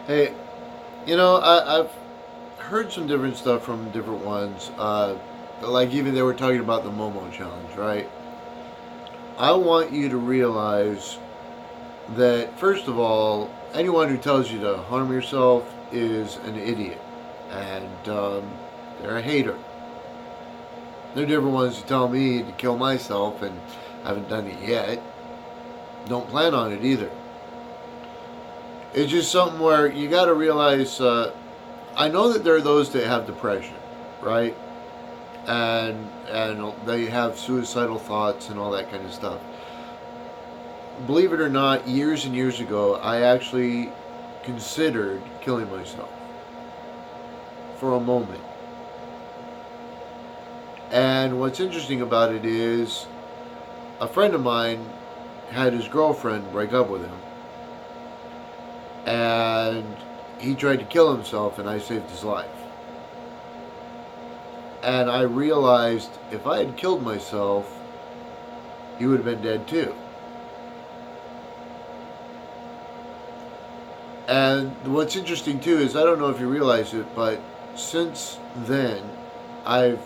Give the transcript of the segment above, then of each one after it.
Hey, I've heard some different stuff from different ones. Like even they were talking about the Momo challenge, right? I want you to realize that first of all, anyone who tells you to harm yourself is an idiot, and they're a hater. There are different ones who tell me to kill myself, and I haven't done it yet. Don't plan on it either. It's just something where you got to realize. I know that there are those that have depression, right? And they have suicidal thoughts and all that kind of stuff. Believe it or not, years and years ago, I actually considered killing myself for a moment. And what's interesting about it is a friend of mine had his girlfriend break up with him, and he tried to kill himself, and I saved his life. And I realized if I had killed myself, he would have been dead too. And what's interesting too is I don't know if you realize it, but since then, I've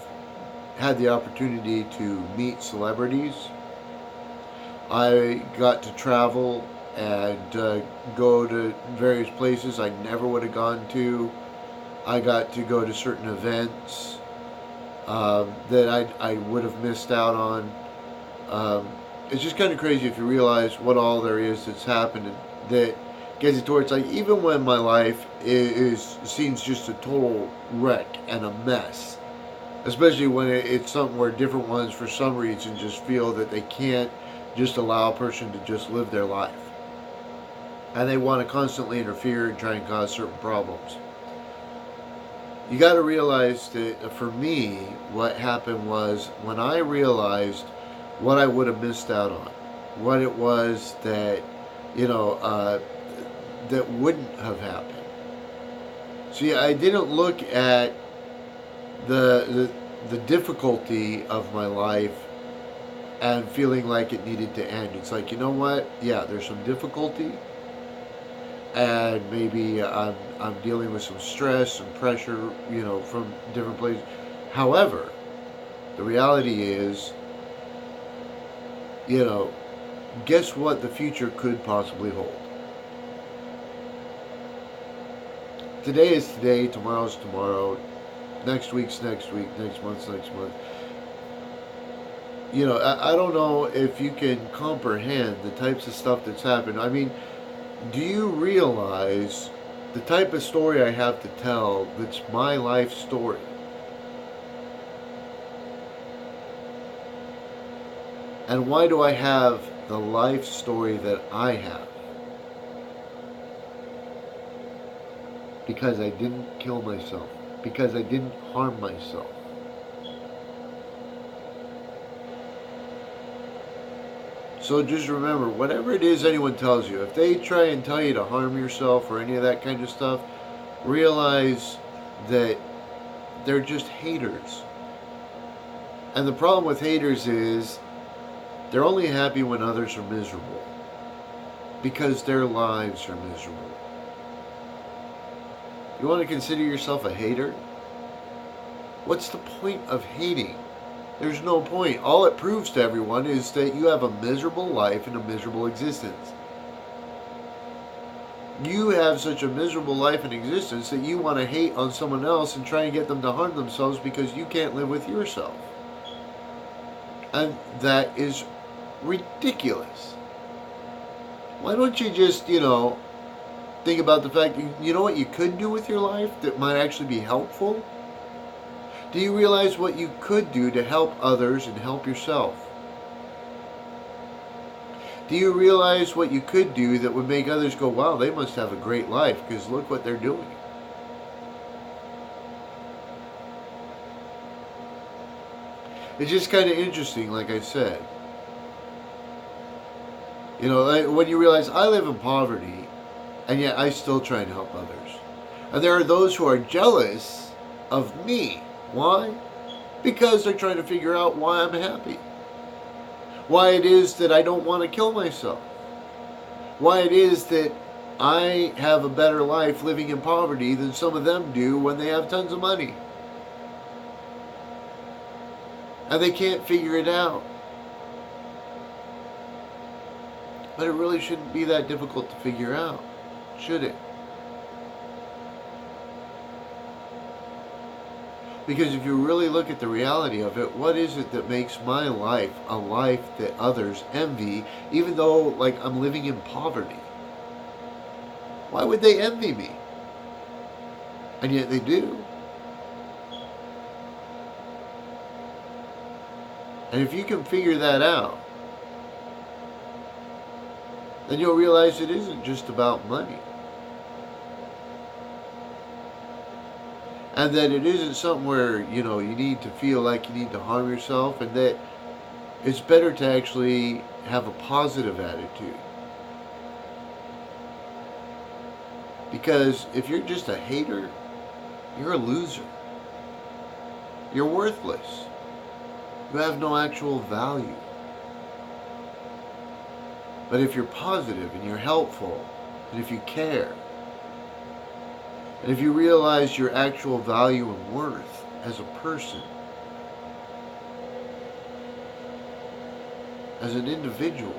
had the opportunity to meet celebrities. I got to travel and go to various places I never would have gone to. I got to go to certain events that I would have missed out on. Um, it's just kind of crazy if you realize what all there is that's happened and that gets it towards like even when my life is seems just a total wreck and a mess, especially when it's something where different ones for some reason just feel that they can't just allow a person to just live their life and they want to constantly interfere and try and cause certain problems. You got to realize that for me, what happened was when I realized what I would have missed out on, what it was that, you know, uh, that wouldn't have happened. See, I didn't look at the, the difficulty of my life and feeling like it needed to end. It's like, you know what? Yeah, there's some difficulty, and maybe I'm dealing with some stress and pressure, from different places. However, the reality is, you know, guess what the future could possibly hold. Today is today, tomorrow's tomorrow, next week's next week, next month's next month. I don't know if you can comprehend the types of stuff that's happened. I mean, do you realize the type of story I have to tell that's my life story? And why do I have the life story that I have? Because I didn't kill myself. Because I didn't harm myself. So just remember, whatever it is anyone tells you, if they try and tell you to harm yourself or any of that kind of stuff, realize that they're just haters. And the problem with haters is they're only happy when others are miserable because their lives are miserable. You want to consider yourself a hater? What's the point of hating? There's no point. All it proves to everyone is that you have a miserable life and a miserable existence. You have such a miserable life and existence that you want to hate on someone else and try and get them to harm themselves because you can't live with yourself. And that is ridiculous. Why don't you just, think about the fact that you know what you could do with your life that might actually be helpful? Do you realize what you could do to help others and help yourself? Do you realize what you could do that would make others go, wow, they must have a great life because look what they're doing? It's just kind of interesting, like I said. When you realize I live in poverty and yet I still try and help others. And there are those who are jealous of me. Why? Because they're trying to figure out why I'm happy. Why it is that I don't want to kill myself. Why it is that I have a better life living in poverty than some of them do when they have tons of money. And they can't figure it out. But it really shouldn't be that difficult to figure out, should it? Because if you really look at the reality of it, what is it that makes my life a life that others envy, even though, like, I'm living in poverty? Why would they envy me? And yet they do. And if you can figure that out, then you'll realize it isn't just about money. And that it isn't something where, you need to feel like you need to harm yourself, and that it's better to actually have a positive attitude. Because if you're just a hater, you're a loser. You're worthless. You have no actual value. But if you're positive and you're helpful, and if you care, and if you realize your actual value and worth as a person, as an individual,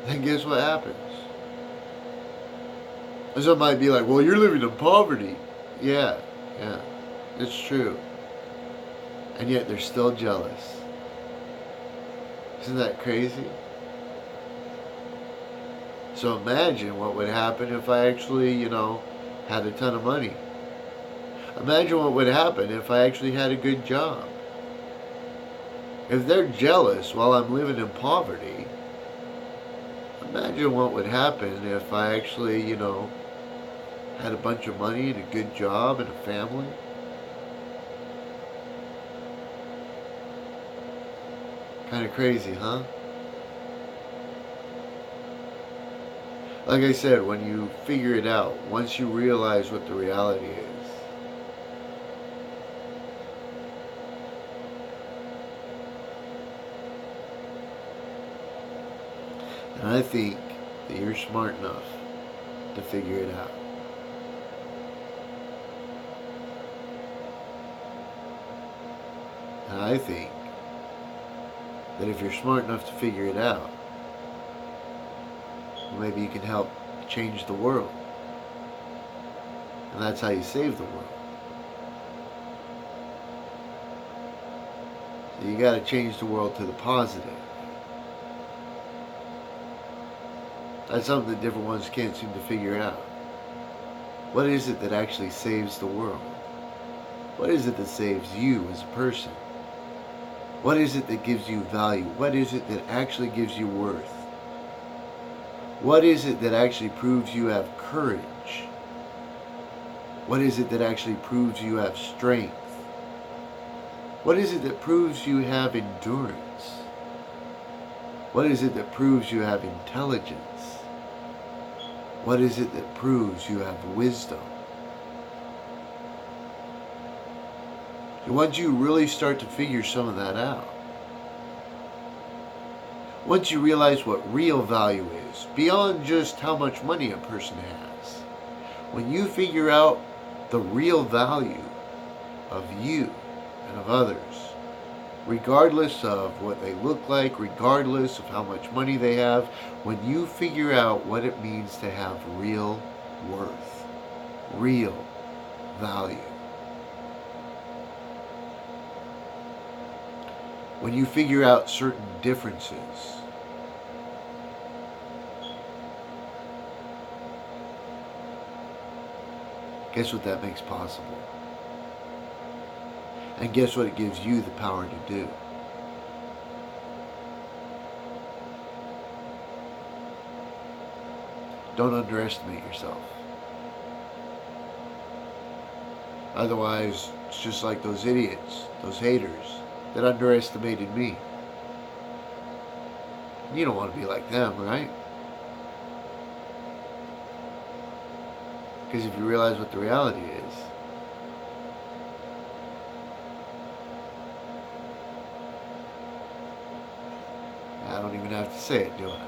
then guess what happens? And some might be like, well, you're living in poverty. Yeah, it's true. And yet they're still jealous. Isn't that crazy? So imagine what would happen if I actually, had a ton of money. Imagine what would happen if I actually had a good job. If they're jealous while I'm living in poverty, imagine what would happen if I actually, had a bunch of money and a good job and a family. Kind of crazy, huh? Like I said, when you figure it out, once you realize what the reality is, and I think that you're smart enough to figure it out. And I think that if you're smart enough to figure it out, maybe you can help change the world. And that's how you save the world. So you got to change the world to the positive. That's something that different ones can't seem to figure out. What is it that actually saves the world? What is it that saves you as a person? What is it that gives you value? What is it that actually gives you worth? What is it that actually proves you have courage? What is it that actually proves you have strength? What is it that proves you have endurance? What is it that proves you have intelligence? What is it that proves you have wisdom? And once you really start to figure some of that out, once you realize what real value is, beyond just how much money a person has, when you figure out the real value of you and of others, regardless of what they look like, regardless of how much money they have, when you figure out what it means to have real worth, real value, when you figure out certain differences, guess what that makes possible? And guess what it gives you the power to do? Don't underestimate yourself. Otherwise, it's just like those idiots, those haters that underestimated me. You don't want to be like them, right? Because if you realize what the reality is, I don't even have to say it, do I?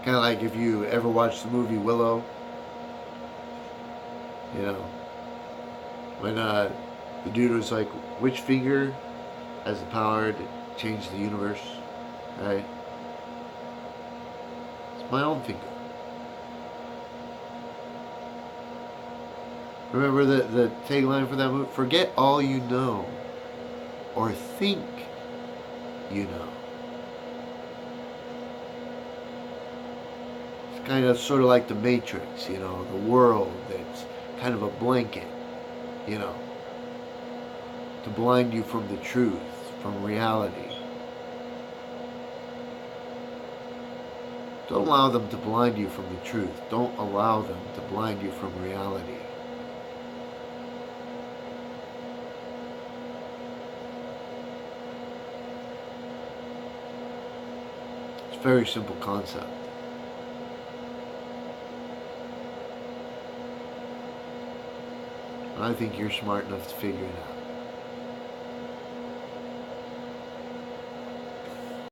Kind of like if you ever watched the movie Willow, you know, when the dude was like, which finger has the power to change the universe, right? It's my own finger. Remember the tagline for that movie? Forget all you know, or think you know. It's kind of sort of like the Matrix, you know, the world that's kind of a blanket, you know, to blind you from the truth, from reality. Don't allow them to blind you from the truth. Don't allow them to blind you from reality. It's a very simple concept. And I think you're smart enough to figure it out.